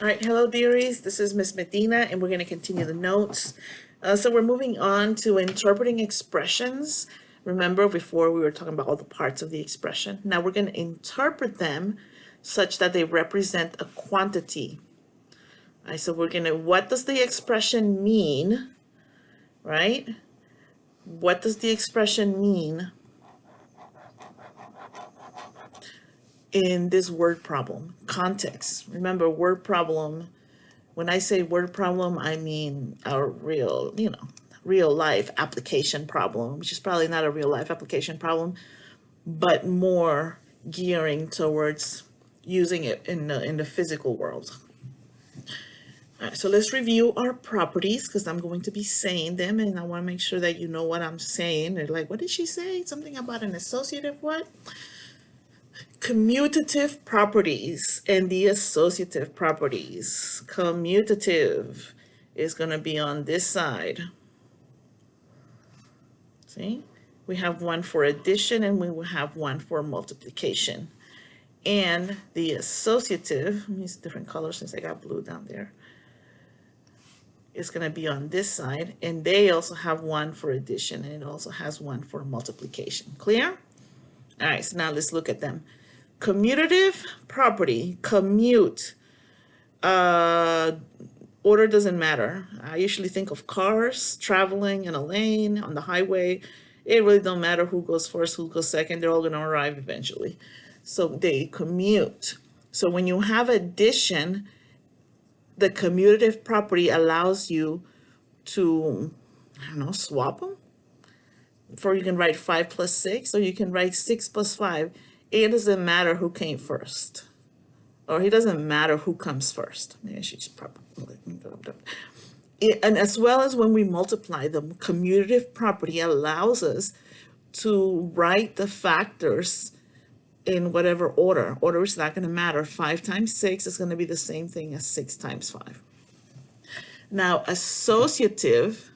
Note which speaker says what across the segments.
Speaker 1: All right, hello dearies, this is Miss Medina and we're going to continue the notes. So we're moving on to interpreting expressions. Remember before we were talking about all the parts of the expression. Now we're going to interpret them such that they represent a quantity. All right, so we're going to, what does the expression mean, right? What does the expression mean in this word problem? Context. Remember, word problem. When I say word problem, I mean a real, real life application problem, which is probably not a real life application problem, but more gearing towards using it in the physical world. All right, so let's review our properties because I'm going to be saying them and I want to make sure that you know what I'm saying. They're like, what did she say? Something about an associative what? Commutative properties and the associative properties. Commutative is going to be on this side. See, we have one for addition and we will have one for multiplication. And the associative, let me use a different color since I got blue down there, is going to be on this side, and they also have one for addition and it also has one for multiplication. Clear? All right, so now let's look at them. Commutative property, commute, order doesn't matter. I usually think of cars traveling in a lane on the highway. It really don't matter who goes first, who goes second, they're all going to arrive eventually. So they commute. So when you have addition, the commutative property allows you to, I don't know, swap them. For you can write 5 plus 6, or you can write 6 plus 5. It doesn't matter who came first, or it doesn't matter who comes first. Maybe I should just probably, and as well as when we multiply, the commutative property allows us to write the factors in whatever order. Order is not going to matter. 5 times 6 is going to be the same thing as 6 times 5. Now, associative,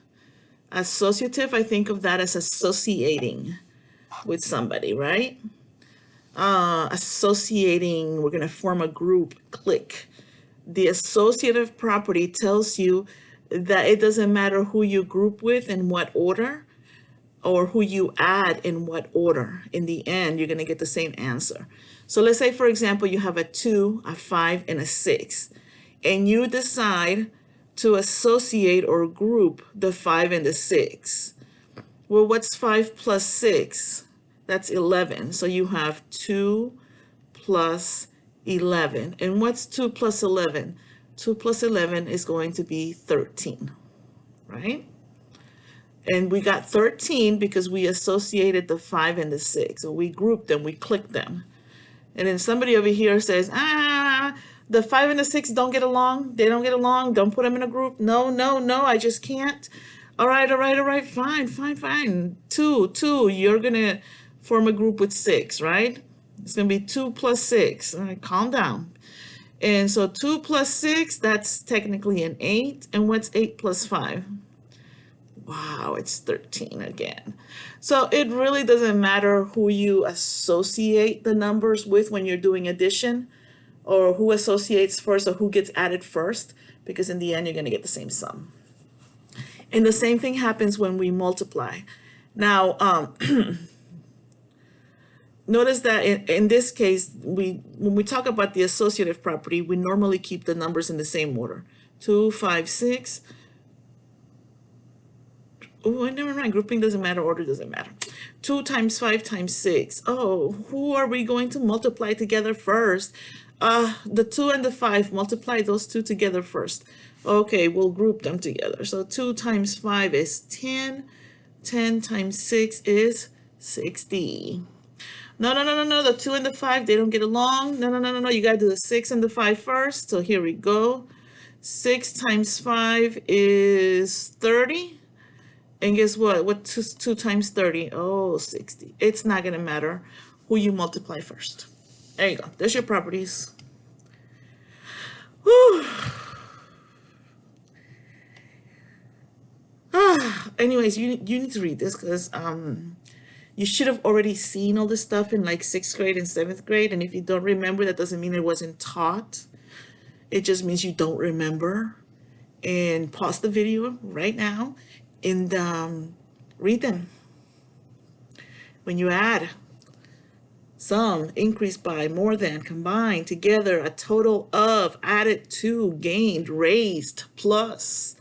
Speaker 1: I think of that as associating with somebody, right? Associating, we're going to form a group, clique. The associative property tells you that it doesn't matter who you group with in what order, or who you add in what order. In the end, you're going to get the same answer. So let's say, for example, you have a 2, a 5, and a 6, and you decide to associate or group the 5 and the 6. Well, what's 5 plus 6? That's 11. So you have 2 plus 11. And what's 2 plus 11? 2 plus 11 is going to be 13, right? And we got 13 because we associated the 5 and the 6. So we grouped them, we clicked them. And then somebody over here says, the 5 and the 6 don't get along. They don't get along. Don't put them in a group. No, I just can't. All right, fine. 2, you're going to form a group with 6, right? It's going to be 2 plus 6. All right, calm down. And so 2 plus 6, that's technically an 8. And what's 8 plus 5? Wow, it's 13 again. So it really doesn't matter who you associate the numbers with when you're doing addition, or who associates first or who gets added first, because in the end, you're going to get the same sum. And the same thing happens when we multiply. Now, notice that in this case, when we talk about the associative property, we normally keep the numbers in the same order. 2, 5, 6. Oh, never mind. Grouping doesn't matter. Order doesn't matter. 2 times 5 times 6. Oh, who are we going to multiply together first? The 2 and the 5, multiply those two together first. Okay, we'll group them together. So 2 times 5 is 10. 10 times 6 is 60. No. The 2 and the 5, they don't get along. No. You got to do the 6 and the 5 first. So here we go. 6 times 5 is 30. And guess what? What 2 times 30? Oh, 60. It's not going to matter who you multiply first. There you go. There's your properties. Whew. Anyways, you need to read this because you should have already seen all this stuff in like 6th grade and 7th grade. And if you don't remember, that doesn't mean it wasn't taught. It just means you don't remember. And pause the video right now and read them. When you add sum, increased by, more than, combined, together, a total of, added to, gained, raised, plus.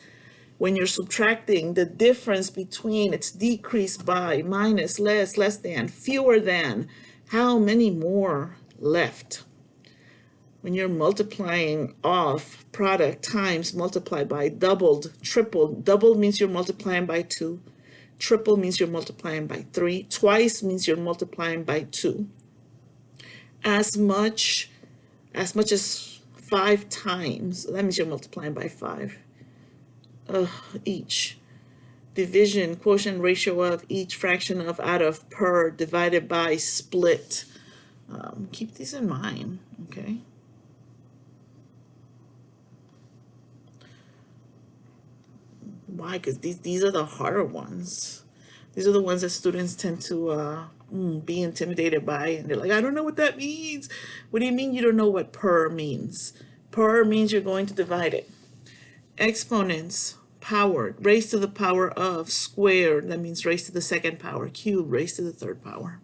Speaker 1: When you're subtracting, the difference between, it's decreased by, minus, less, less than, fewer than, how many more left. When you're multiplying off, product times, multiply by, doubled, tripled. Double means you're multiplying by 2. Triple means you're multiplying by 3. Twice means you're multiplying by 2. As much as 5 times, that means you're multiplying by 5. Each. Division, quotient ratio of, each, fraction of, out of, per, divided by, split. Keep these in mind, okay? Why? Because these are the harder ones. These are the ones that students tend to be intimidated by, and they're like, I don't know what that means. What do you mean you don't know what per means? Per means you're going to divide it. Exponents, powered, raised to the power of, squared, that means raised to the second power, cube, raised to the third power.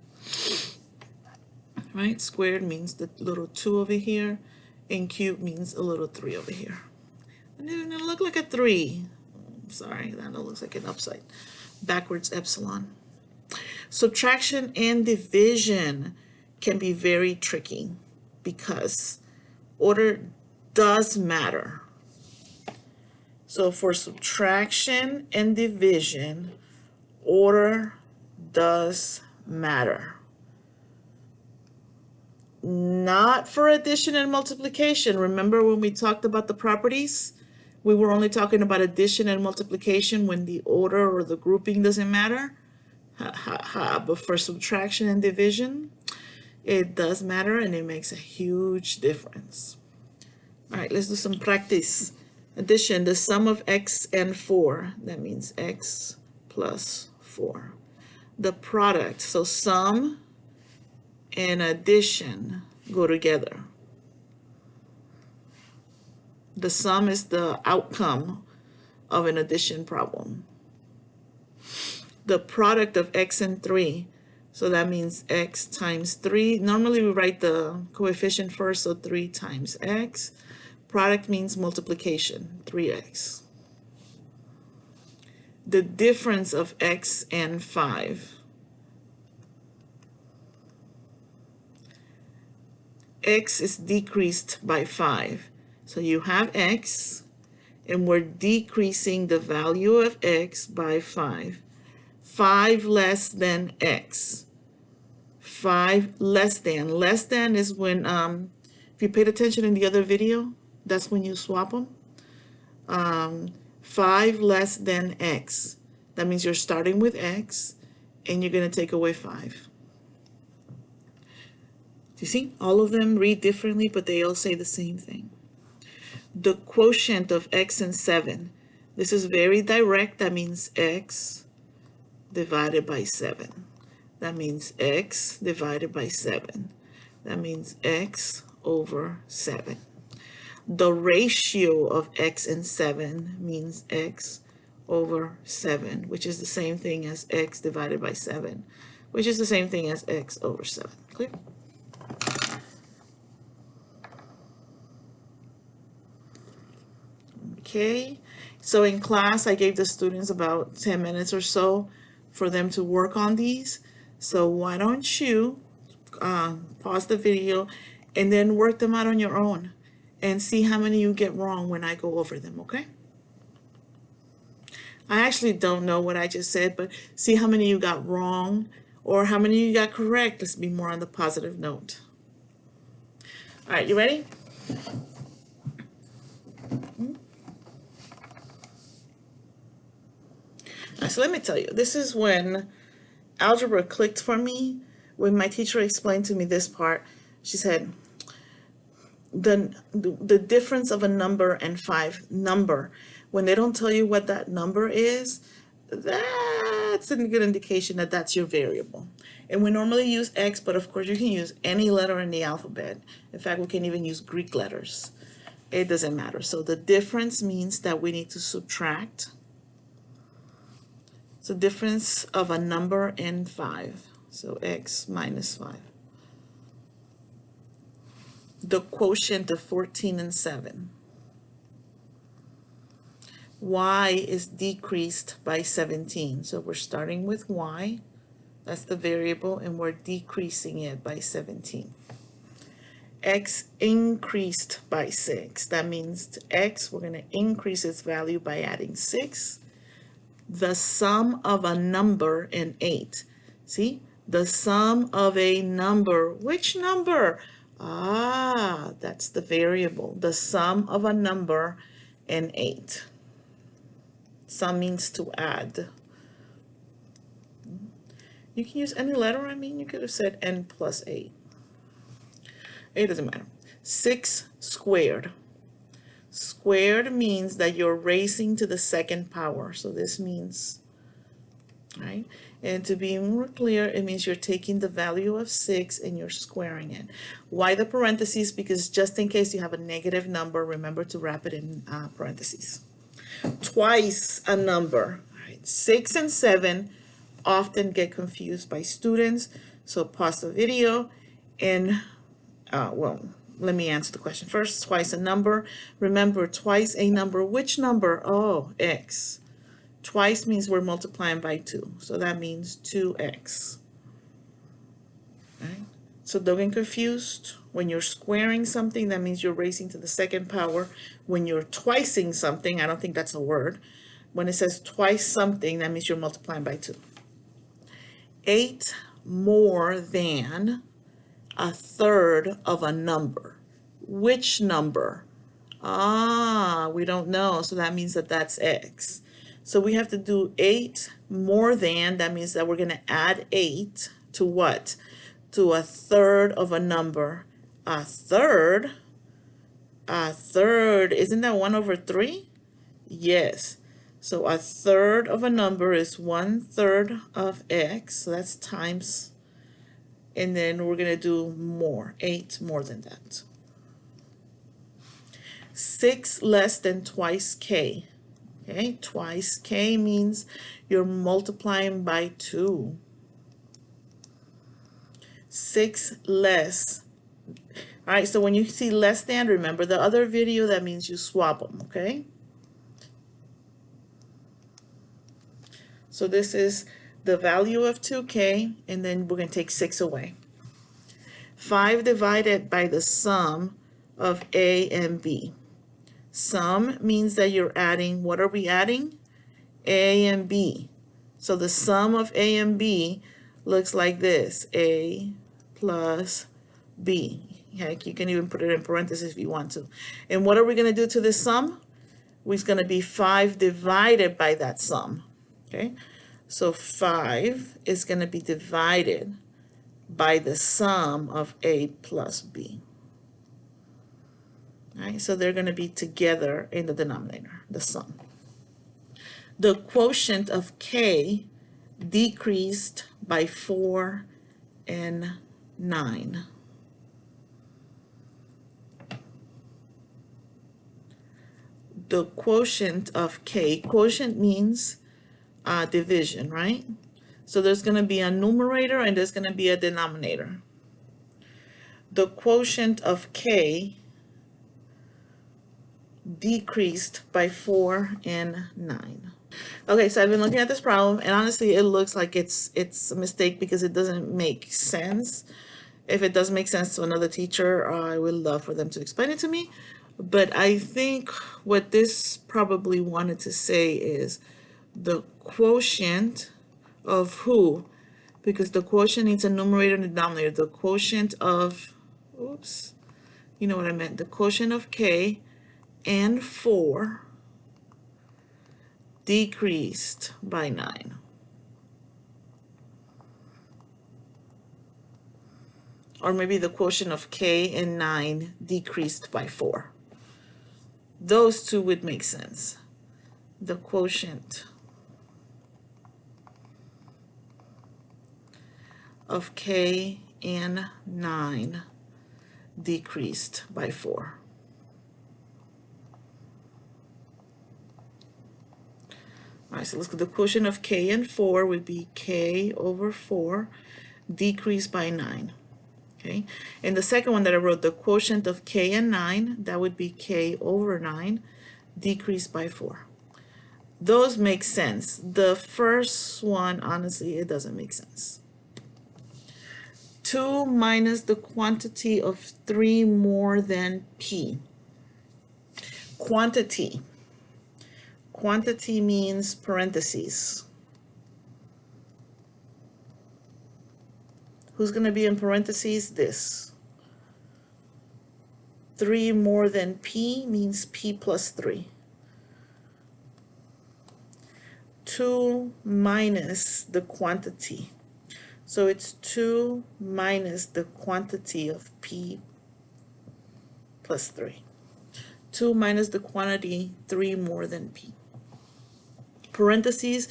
Speaker 1: Right? Squared means the little 2 over here, and cube means a little 3 over here. And then it'll look like a 3. Sorry, that looks like an upside backwards epsilon. Subtraction and division can be very tricky because order does matter. So for subtraction and division, order does matter. Not for addition and multiplication. Remember when we talked about the properties? We were only talking about addition and multiplication when the order or the grouping doesn't matter. But for subtraction and division, it does matter, and it makes a huge difference. All right, let's do some practice. Addition, the sum of x and 4. That means x plus 4. The product, so sum and addition go together. The sum is the outcome of an addition problem. The product of x and 3, so that means x times 3. Normally we write the coefficient first, so 3 times x. Product means multiplication, 3x. The difference of x and 5. X is decreased by 5. So you have x, and we're decreasing the value of x by 5. 5 less than x. 5 less than. Less than is when, if you paid attention in the other video, that's when you swap them. 5 less than x. That means you're starting with x, and you're going to take away 5. Do you see? All of them read differently, but they all say the same thing. The quotient of x and 7. This is very direct. That means x divided by 7. That means x divided by 7. That means x over 7. The ratio of x and 7 means x over 7, which is the same thing as x divided by 7, which is the same thing as x over 7. Clear? Okay, so in class I gave the students about 10 minutes or so for them to work on these. So why don't you pause the video and then work them out on your own and see how many you get wrong when I go over them, okay? I actually don't know what I just said, but see how many you got wrong or how many you got correct. Let's be more on the positive note. All right, you ready? So let me tell you, this is when algebra clicked for me. When my teacher explained to me this part, she said, the difference of a number and 5 number, when they don't tell you what that number is, that's a good indication that that's your variable. And we normally use X, but of course you can use any letter in the alphabet. In fact, we can even use Greek letters. It doesn't matter. So the difference means that we need to subtract. It's the difference of a number and 5. So x minus 5. The quotient of 14 and 7. Y is decreased by 17. So we're starting with y. That's the variable, and we're decreasing it by 17. X increased by 6. That means to x, we're going to increase its value by adding 6. The sum of a number and 8. See? The sum of a number. Which number? Ah, that's the variable. The sum of a number and 8. Sum means to add. You can use any letter. I mean, you could have said n plus 8. It doesn't matter. 6 squared. Squared means that you're raising to the second power. So this means, right? And to be more clear, it means you're taking the value of 6 and you're squaring it. Why the parentheses? Because just in case you have a negative number, remember to wrap it in parentheses. Twice a number. All right. 6 and 7 often get confused by students. So pause the video and well, let me answer the question first. Twice a number. Remember, twice a number. Which number? Oh, x. Twice means we're multiplying by 2. So that means 2x. Right? So don't get confused. When you're squaring something, that means you're raising to the second power. When you're twicing something, I don't think that's a word. When it says twice something, that means you're multiplying by 2. 8 more than a third of a number. Which number? Ah, we don't know. So that means that that's x. So we have to do 8 more than. That means that we're going to add 8 to what? To a third of a number. A third? A third. Isn't that 1 over 3? Yes. So a third of a number is 1/3 of x. So that's times. And then we're going to do more. 8 more than that. 6 less than twice k. Okay, twice k means you're multiplying by 2. 6 less. All right, so when you see less than, remember the other video, that means you swap them, okay? So this is the value of 2k, and then we're going to take 6 away. 5 divided by the sum of a and b. Sum means that you're adding, what are we adding? A and b. So the sum of a and b looks like this, a plus b. Heck, you can even put it in parentheses if you want to. And what are we going to do to this sum? It's going to be 5 divided by that sum. Okay, so 5 is going to be divided by the sum of a plus b. All right, so they're going to be together in the denominator, the sum. The quotient of k decreased by 4 and 9. The quotient of k, quotient means division, right? So there's going to be a numerator and there's going to be a denominator. The quotient of k decreased by 4 and 9. Okay, so I've been looking at this problem, and honestly, it looks like it's a mistake because it doesn't make sense. If it does make sense to another teacher, I would love for them to explain it to me. But I think what this probably wanted to say is the quotient of who? Because the quotient needs a numerator and a denominator. The quotient of, oops, you know what I meant. The quotient of k and 4 decreased by 9. Or maybe the quotient of k and 9 decreased by 4. Those two would make sense. The quotient of k and 9 decreased by 4. All right, so let's go. The quotient of k and 4 would be k over 4 decreased by 9. Okay, and the second one that I wrote, the quotient of k and 9, that would be k over 9 decreased by 4. Those make sense. The first one, honestly, it doesn't make sense. 2 minus the quantity of 3 more than p. Quantity. Quantity means parentheses. Who's going to be in parentheses? This. 3 more than p means p plus 3. 2 minus the quantity. So it's 2 minus the quantity of p plus 3. 2 minus the quantity, 3 more than p. Parentheses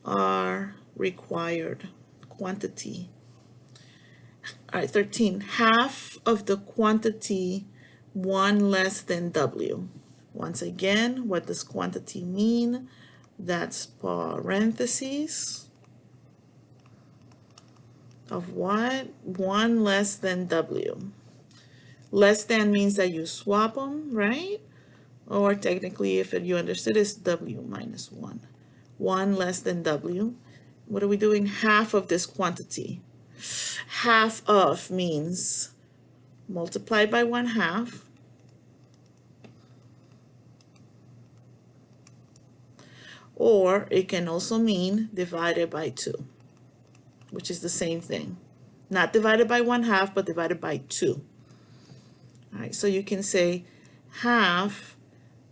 Speaker 1: are required. Quantity. All right, 13. Half of the quantity, 1 less than w. Once again, what does quantity mean? That's parentheses of what? 1 less than w. Less than means that you swap them, right? Or technically, if you understood, it's w minus 1. 1 less than w. What are we doing? Half of this quantity. Half of means multiply by 1/2. Or it can also mean divided by 2, which is the same thing. Not divided by 1/2, but divided by 2. All right, so you can say half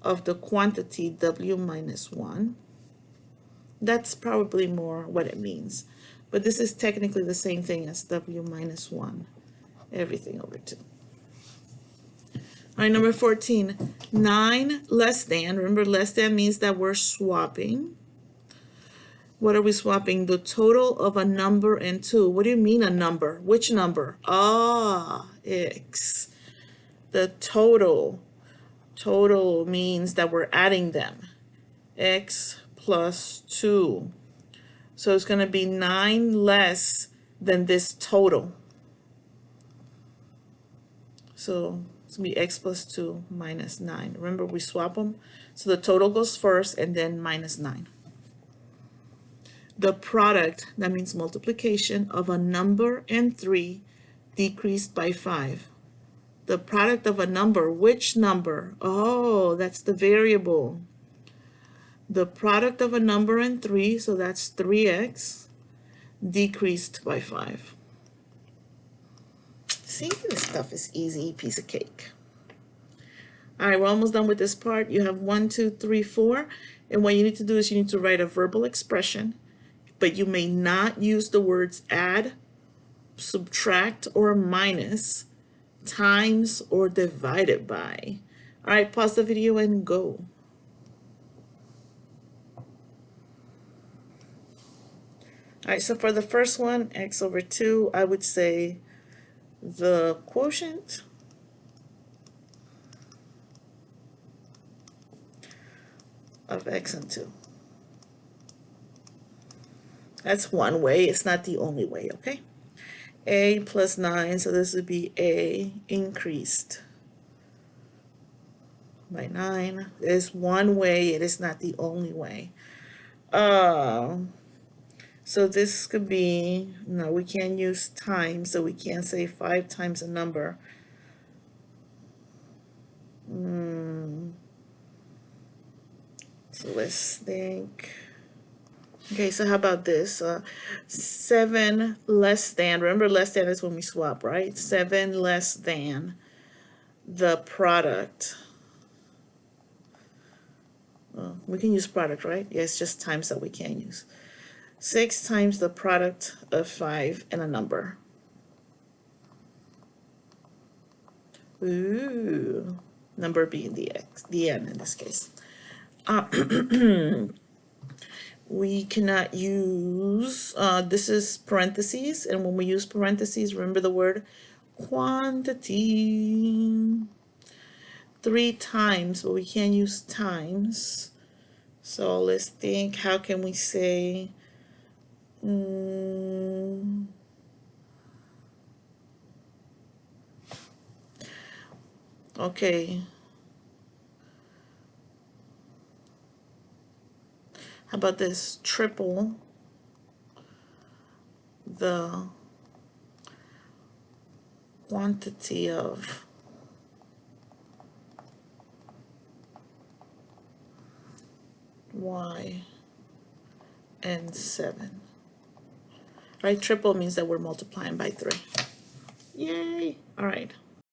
Speaker 1: of the quantity w minus 1. That's probably more what it means. But this is technically the same thing as w minus 1, everything over 2. All right, number 14, 9 less than. Remember, less than means that we're swapping. What are we swapping? The total of a number and 2. What do you mean a number? Which number? Ah, x. The total. Total means that we're adding them. X plus 2. So it's going to be 9 less than this total. So it's going to be x plus 2 minus 9. Remember, we swap them. So the total goes first and then minus 9. The product, that means multiplication, of a number and 3 decreased by 5. The product of a number, which number? Oh, that's the variable. The product of a number and 3, so that's 3x, decreased by 5. See, this stuff is easy, piece of cake. All right, we're almost done with this part. You have 1, 2, 3, 4. And what you need to do is you need to write a verbal expression, but you may not use the words add, subtract, or minus, times, or divided by. All right, pause the video and go. All right, so for the first one, x over 2, I would say the quotient of x and 2. That's one way. It's not the only way, okay? A plus 9, so this would be A increased by 9. There's one way. It is not the only way. So this could be, no, we can't use times, so we can't say 5 times a number. So let's think. Okay, so how about this? 7 less than, remember less than is when we swap, right? 7 less than the product. Well, we can use product, right? Yeah, it's just times that we can't use. 6 times the product of 5 and a number. Ooh, number being the x, the n in this case. We cannot use, this is parentheses, and when we use parentheses, remember the word quantity. 3 times, but we can't use times. So let's think, how can we say, okay, how about this? Triple the quantity of y and 7. Right, triple means that we're multiplying by 3. Yay! All right.